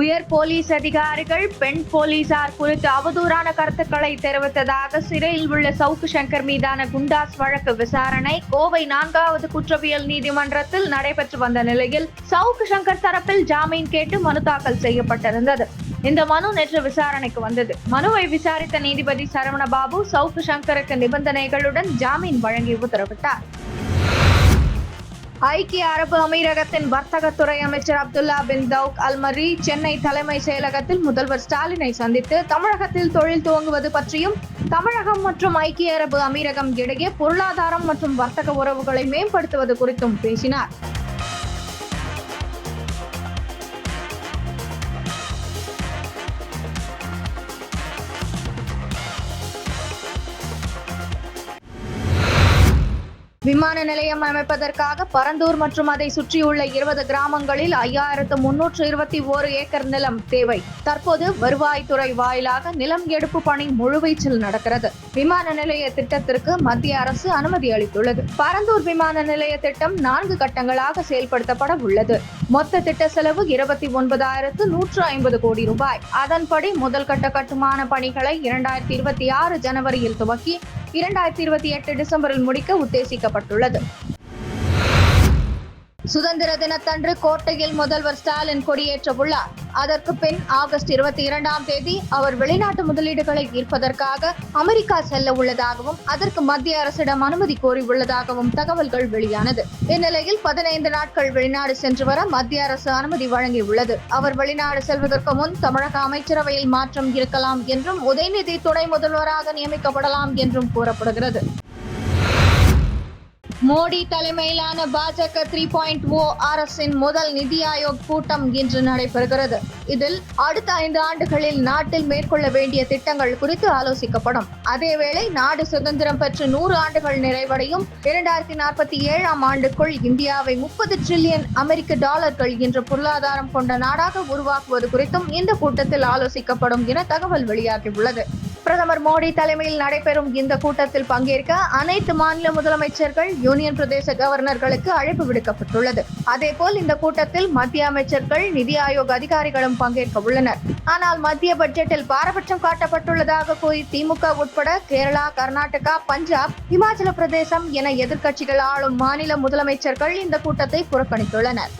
உயர் போலீஸ் அதிகாரிகள் பெண் போலீசார் குறித்து அவதூறான கருத்துக்களை தெரிவித்ததாக சிறையில் உள்ள சவுக்கு சங்கர் மீதான குண்டாஸ் வழக்கு விசாரணை கோவை 4வது குற்றவியல் நீதிமன்றத்தில் நடைபெற்று வந்த நிலையில் சவுக்கு சங்கர் தரப்பில் ஜாமீன் கேட்டு மனு தாக்கல் செய்யப்பட்டிருந்தது. இந்த மனு நேற்று விசாரணைக்கு வந்தது. மனுவை விசாரித்த நீதிபதி சரவணபாபு சவுக்கு சங்கருக்கு நிபந்தனைகளுடன் ஜாமீன் வழங்கி உத்தரவிட்டார். ஐக்கிய அரபு அமீரகத்தின் வர்த்தகத்துறை அமைச்சர் அப்துல்லா பின் தௌக் அல்மரி சென்னை தலைமை செயலகத்தில் முதல்வர் ஸ்டாலினை சந்தித்து தமிழகத்தில் தொழில் துவங்குவது பற்றியும் தமிழகம் மற்றும் ஐக்கிய அரபு அமீரகம் இடையே பொருளாதாரம் மற்றும் வர்த்தக உறவுகளை மேம்படுத்துவது குறித்தும் பேசினார். விமான நிலையம் அமைப்பதற்காக பரந்தூர் மற்றும் அதை சுற்றியுள்ள 20 கிராமங்களில் 5321 ஏக்கர் நிலம் தேவை. தற்போது வருவாய்த்துறை வாயிலாக நிலம் எடுப்பு பணி முழுவீச்சில் நடக்கிறது. விமான நிலைய திட்டத்திற்கு மத்திய அரசு அனுமதி அளித்துள்ளது. பரந்தூர் விமான நிலைய திட்டம் 4 கட்டங்களாக செயல்படுத்தப்பட உள்ளது. மொத்த திட்ட செலவு 29,150 கோடி ரூபாய். அதன்படி முதல் கட்ட கட்டுமான பணிகளை 2026 ஜனவரியில் துவக்கி 2028 டிசம்பரில் முடிக்க உத்தேசிக்கப்பட்டுள்ளது. சுதந்திர தினத்தன்று கோட்டையில் முதல்வர் ஸ்டாலின் கொடியேற்ற உள்ளார். அதற்கு பின் ஆகஸ்ட் 22ஆம் தேதி அவர் வெளிநாட்டு முதலீடுகளை ஈர்ப்பதற்காக அமெரிக்கா செல்ல உள்ளதாகவும் அதற்கு மத்திய அரசிடம் அனுமதி கோரியுள்ளதாகவும் தகவல்கள் வெளியானது. இந்நிலையில் 15 நாட்கள் வெளிநாடு சென்று வர மத்திய அரசு அனுமதி வழங்கியுள்ளது. அவர் வெளிநாடு செல்வதற்கு முன் தமிழக அமைச்சரவையில் மாற்றம் இருக்கலாம் என்றும் உதயநிதி துணை முதல்வராக நியமிக்கப்படலாம் என்றும் கூறப்படுகிறது. மோடி தலைமையிலான பாஜக 3.0 அரசின் முதல் நிதி ஆயோக் கூட்டம் இன்று நடைபெறுகிறது. இதில் அடுத்த 5 ஆண்டுகளில் நாட்டில் மேற்கொள்ள வேண்டிய திட்டங்கள் குறித்து ஆலோசிக்கப்படும். அதேவேளை நாடு சுதந்திரம் பெற்று 100 ஆண்டுகள் நிறைவடையும் 2047ஆம் ஆண்டுக்குள் இந்தியாவை 30 டிரில்லியன் அமெரிக்க டாலர்கள் என்ற பொருளாதாரம் கொண்ட நாடாக உருவாக்குவது குறித்தும் இந்த கூட்டத்தில் ஆலோசிக்கப்படும் என தகவல் வெளியாகியுள்ளது. பிரதமர் மோடி தலைமையில் நடைபெறும் இந்த கூட்டத்தில் பங்கேற்க அனைத்து மாநில முதலமைச்சர்கள், யூனியன் பிரதேச கவர்னர்களுக்கு அழைப்பு விடுக்கப்பட்டுள்ளது. அதேபோல் இந்த கூட்டத்தில் மத்திய அமைச்சர்கள், நிதி ஆயோக் அதிகாரிகளும் பங்கேற்க உள்ளனர். ஆனால் மத்திய பட்ஜெட்டில் பாரபட்சம் காட்டப்பட்டுள்ளதாக கூறி திமுக உட்பட கேரளா, கர்நாடகா, பஞ்சாப், இமாச்சல பிரதேசம் என எதிர்க்கட்சிகள் ஆளும் மாநில முதலமைச்சர்கள் இந்த கூட்டத்தை புறக்கணித்துள்ளனர்.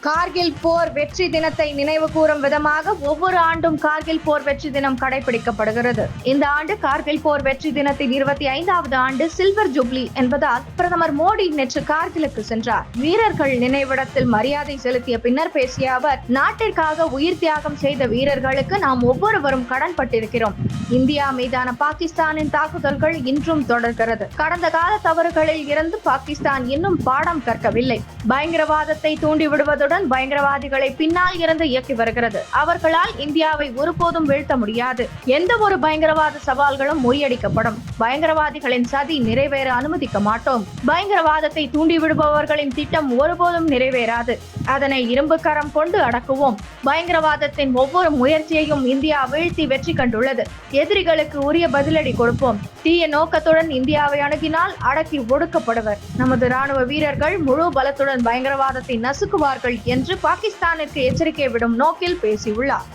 கார்கில் போர் வெற்றி தினத்தை நினைவு கூறும் விதமாக ஒவ்வொரு ஆண்டும் கார்கில் போர் வெற்றி தினம் கடைபிடிக்கப்படுகிறது. இந்த ஆண்டு கார்கில் போர் வெற்றி தினத்தின் 25வது ஆண்டு சில்வர் ஜூப்ளி என்பதால் பிரதமர் மோடி நேற்று கார்கிலுக்கு சென்றார். வீரர்கள் நினைவிடத்தில் மரியாதை செலுத்திய பின்னர் பேசிய அவர், நாட்டிற்காக உயிர் தியாகம் செய்த வீரர்களுக்கு நாம் ஒவ்வொருவரும் கடன் பட்டிருக்கிறோம். இந்தியா மீதான பாகிஸ்தானின் தாக்குதல்கள் இன்றும் தொடர்கிறது. கடந்த கால தவறுகளில் இருந்து பாகிஸ்தான் இன்னும் பாடம் கற்கவில்லை. பயங்கரவாதத்தை தூண்டிவிடுவதுடன் பயங்கரவாதிகளை பின்னால் இருந்து இயக்கி வருகிறது. அவர்களால் இந்தியாவை ஒருபோதும் வீழ்த்த முடியாது. எந்த ஒரு பயங்கரவாத சவால்களும் முறியடிக்கப்படும். பயங்கரவாதிகளின் சதி நிறைவேற அனுமதிக்க மாட்டோம். பயங்கரவாதத்தை தூண்டிவிடுபவர்களின் திட்டம் ஒருபோதும் நிறைவேறாது. அதனை இரும்பு கரம் கொண்டு அடக்குவோம். பயங்கரவாதத்தின் ஒவ்வொரு முயற்சியையும் இந்தியா வீழ்த்தி வெற்றி கண்டுள்ளது. எதிரிகளுக்கு உரிய பதிலடி கொடுப்போம். தீய நோக்கத்துடன் இந்தியாவை அணுகினால் அடக்கி ஒடுக்கப்படுவர். நமது ராணுவ வீரர்கள் முழு பலத்துடன் பயங்கரவாதத்தை நசுக்குவார்கள் என்று பாகிஸ்தானிற்கு எச்சரிக்கை விடும் நோக்கில் பேசியுள்ளார்.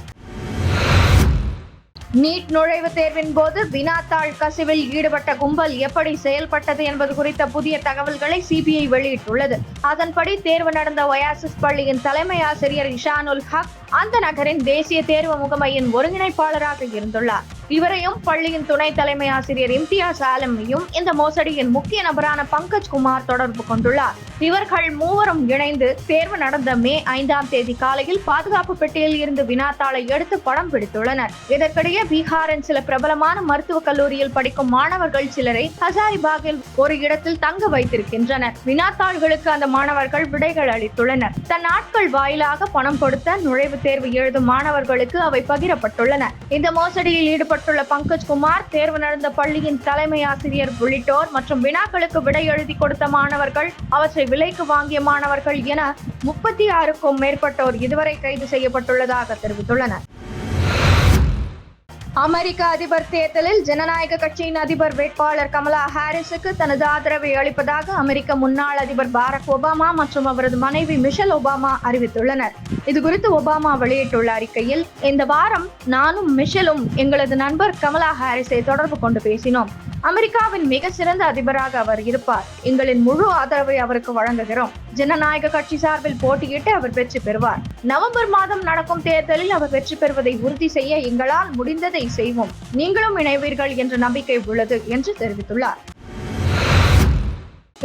நீட் நுழைவுத் தேர்வின் போது வினாத்தாள் கசிவில் ஈடுபட்ட கும்பல் எப்படி செயல்பட்டது என்பது குறித்த புதிய தகவல்களை சிபிஐ வெளியிட்டுள்ளது. அதன்படி தேர்வு நடந்த ஒயாசிஸ் பள்ளியின் தலைமை ஆசிரியர் இஷானுல் ஹக் அந்த நகரின் தேசிய தேர்வு முகமையின் ஒருங்கிணைப்பாளராக இருந்துள்ளார். இவரையும் பள்ளியின் துணை தலைமை ஆசிரியர் இம்தியாஸ் ஆலமையும் இந்த மோசடியின் முக்கிய நபரான பங்கஜ் குமார் தொடர்பு கொண்டுள்ளார். இவர்கள் மூவரும் இணைந்து தேர்வு நடந்த மே 5ஆம் தேதி காலையில் பாதுகாப்பு பெட்டியில் இருந்து வினாத்தாளை எடுத்து படம் பிடித்துள்ளனர். இதற்கிடையே பீகாரின் சில பிரபலமான மருத்துவக் கல்லூரியில் படிக்கும் மாணவர்கள் சிலரை ஹசாரிபாகில் ஒரு இடத்தில் தங்க வைத்திருக்கின்றனர். வினாத்தாள்களுக்கு அந்த மாணவர்கள் விடைகள் அளித்துள்ளனர். தன் நாட்கள் வாயிலாக பணம் கொடுத்த நுழைவுத் தேர்வு எழுதும் மாணவர்களுக்கு அவை பகிரப்பட்டுள்ளன. இந்த மோசடியில் ஈடுபட்டுள்ள பங்கஜ் குமார், தேர்வு நடந்த பள்ளியின் தலைமை ஆசிரியர் உள்ளிட்டோர் மற்றும் வினாக்களுக்கு விடை எழுதி கொடுத்த மாணவர்கள், அவற்றை விலைக்கு வாங்கிய மாணவர்கள் என 36க்கும் மேற்பட்டோர் இதுவரை கைது செய்யப்பட்டுள்ளதாக தெரிவித்துள்ளனர். அமெரிக்க அதிபர் தேர்தலில் ஜனநாயக கட்சியின் அதிபர் வேட்பாளர் கமலா ஹாரிஸுக்கு தனது ஆதரவை அளிப்பதாக அமெரிக்க முன்னாள் அதிபர் பாரக் ஒபாமா மற்றும் அவரது மனைவி மிஷல் ஒபாமா அறிவித்துள்ளனர். இதுகுறித்து ஒபாமா வெளியிட்டுள்ள அறிக்கையில், இந்த வாரம் நானும் மிஷலும் எங்களது நண்பர் கமலா ஹாரிஸை தொடர்பு கொண்டு பேசினோம். அமெரிக்காவின் மிக சிறந்த அதிபராக அவர் இருப்பார். எங்களின் முழு ஆதரவை அவருக்கு வழங்குகிறோம். ஜனநாயக கட்சி சார்பில் போட்டியிட்டு அவர் வெற்றி பெறுவார். நவம்பர் மாதம் நடக்கும் தேர்தலில் அவர் வெற்றி பெறுவதை உறுதி செய்ய எங்களால் முடிந்ததை செய்வோம். நீங்களும் இணைவீர்கள் என்ற நம்பிக்கை உள்ளது என்று தெரிவித்துள்ளார்.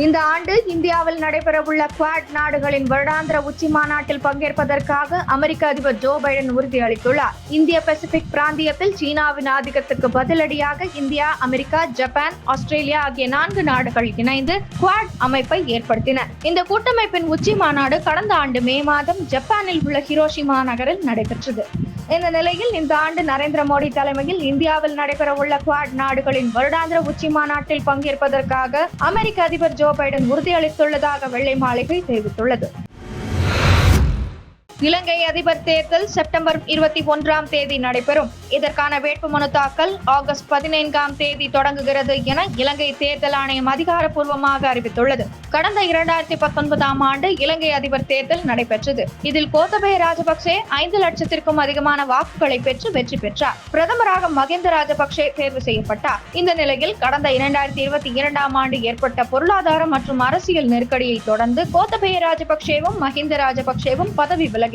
இந்த ஆண்டு இந்தியாவில் நடைபெறவுள்ள குவாட் நாடுகளின் வருடாந்திர உச்சி மாநாட்டில் பங்கேற்பதற்காக அமெரிக்க அதிபர் ஜோ பைடன் உறுதியளித்துள்ளார். இந்திய பசிபிக் பிராந்தியத்தில் சீனாவின் ஆதிக்கத்துக்கு பதிலடியாக இந்தியா, அமெரிக்கா, ஜப்பான், ஆஸ்திரேலியா ஆகிய 4 நாடுகள் இணைந்து குவாட் அமைப்பை ஏற்படுத்தின. இந்த கூட்டமைப்பின் உச்சி மாநாடு கடந்த ஆண்டு மே மாதம் ஜப்பானில் உள்ள ஹிரோஷிமா நகரில் நடைபெற்றது. இந்த நிலையில் இந்த ஆண்டு நரேந்திர மோடி தலைமையில் இந்தியாவில் நடைபெறவுள்ள குவாட் நாடுகளின் வருடாந்திர உச்சி மாநாட்டில் பங்கேற்பதற்காக அமெரிக்க அதிபர் ஜோ பைடன் உறுதியளித்துள்ளதாக வெள்ளை மாளிகை தெரிவித்துள்ளது. இலங்கை அதிபர் தேர்தல் செப்டம்பர் 21ஆம் தேதி நடைபெறும். இதற்கான வேட்புமனு தாக்கல் ஆகஸ்ட் 14ஆம் தேதி தொடங்குகிறது என இலங்கை தேர்தல் ஆணையம் அதிகாரப்பூர்வமாக அறிவித்துள்ளது. கடந்த 2019ஆம் ஆண்டு இலங்கை அதிபர் தேர்தல் நடைபெற்றது. இதில் கோத்தபய ராஜபக்சே 5 லட்சத்திற்கும் அதிகமான வாக்குகளை பெற்று வெற்றி பெற்றார். பிரதமராக மகிந்த ராஜபக்சே தேர்வு செய்யப்பட்டார். இந்த நிலையில் கடந்த 2022ஆம் ஆண்டு ஏற்பட்ட பொருளாதார மற்றும் அரசியல் நெருக்கடியை தொடர்ந்து கோத்தபய ராஜபக்சேவும் மகிந்த ராஜபக்சேவும் பதவி விலகினர்.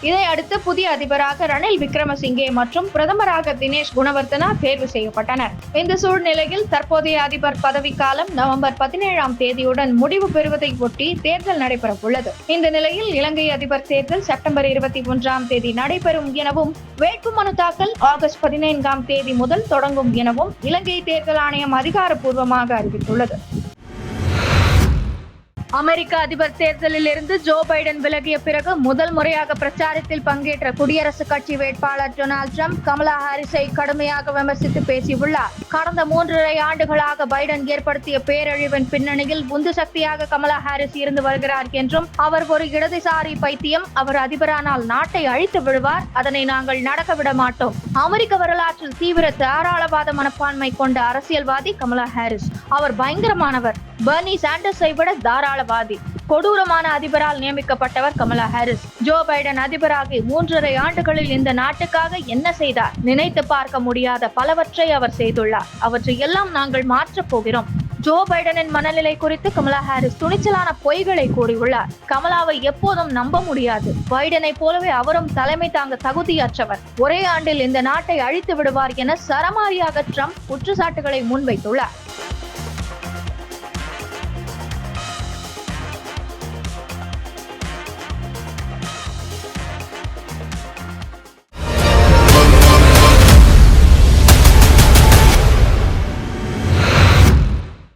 இதை அடுத்து புதிய அதிபராக ரணில் விக்ரமசிங்கே மற்றும் பிரதமராக தினேஷ் குணவர்தனா தேர்வு செய்யப்பட்டனர். இந்த சூழ்நிலையில் தற்போதைய அதிபர் பதவிக்காலம் நவம்பர் 17ஆம் தேதியுடன் முடிவு பெறுவதை ஒட்டி தேர்தல் நடைபெற உள்ளது. இந்த நிலையில் இலங்கை அதிபர் தேர்தல் செப்டம்பர் 21ஆம் தேதி நடைபெறும் எனவும் வேட்புமனு தாக்கல் ஆகஸ்ட் 14ஆம் தேதி முதல் தொடங்கும் எனவும் இலங்கை தேர்தல் ஆணையம் அதிகாரப்பூர்வமாக அறிவித்துள்ளது. அமெரிக்க அதிபர் தேர்தலில் இருந்து ஜோ பைடன் விலகிய பிறகு முதல் முறையாக பிரச்சாரத்தில் பங்கேற்ற குடியரசுக் கட்சி வேட்பாளர் டொனால்ட் ட்ரம்ப் கமலா ஹாரிஸை கடுமையாக விமர்சித்து பேசியுள்ளார். கடந்த 3.5 ஆண்டுகளாக பைடன் ஏற்படுத்திய பேரழிவின் பின்னணியில் உந்து சக்தியாக கமலா ஹாரிஸ் இருந்து வருகிறார் என்றும், அவர் ஒரு இடதுசாரி பைத்தியம், அவர் அதிபரானால் நாட்டை அழித்து விடுவார், அதனை நாங்கள் நடக்க விட மாட்டோம். அமெரிக்க வரலாற்றில் தீவிர தாராளவாத மனப்பான்மை கொண்ட அரசியல்வாதி கமலா ஹாரிஸ். அவர் பயங்கரமானவர். பர்னி சாண்டர்ஸை விட தாராளவாதி. கொடூரமான அதிபரால் நியமிக்கப்பட்டவர் கமலா ஹாரிஸ். ஜோ பைடன் அதிபராகி 3.5 ஆண்டுகளில் இந்த நாட்டுக்காக என்ன செய்தார்? நினைத்து பார்க்க முடியாத பலவற்றை அவர் செய்துள்ளார். அவற்றை எல்லாம் நாங்கள் மாற்றப் போகிறோம். ஜோ பைடனின் மனநிலை குறித்து கமலா ஹாரிஸ் துணிச்சலான பொய்களை கூறியுள்ளார். கமலாவை எப்போதும் நம்ப முடியாது. பைடனை போலவே அவரும் தலைமை தாங்க தகுதியற்றவர். ஒரே ஆண்டில் இந்த நாட்டை அழித்து விடுவார் என சரமாரியாக ட்ரம்ப் குற்றச்சாட்டுகளை முன்வைத்துள்ளார்.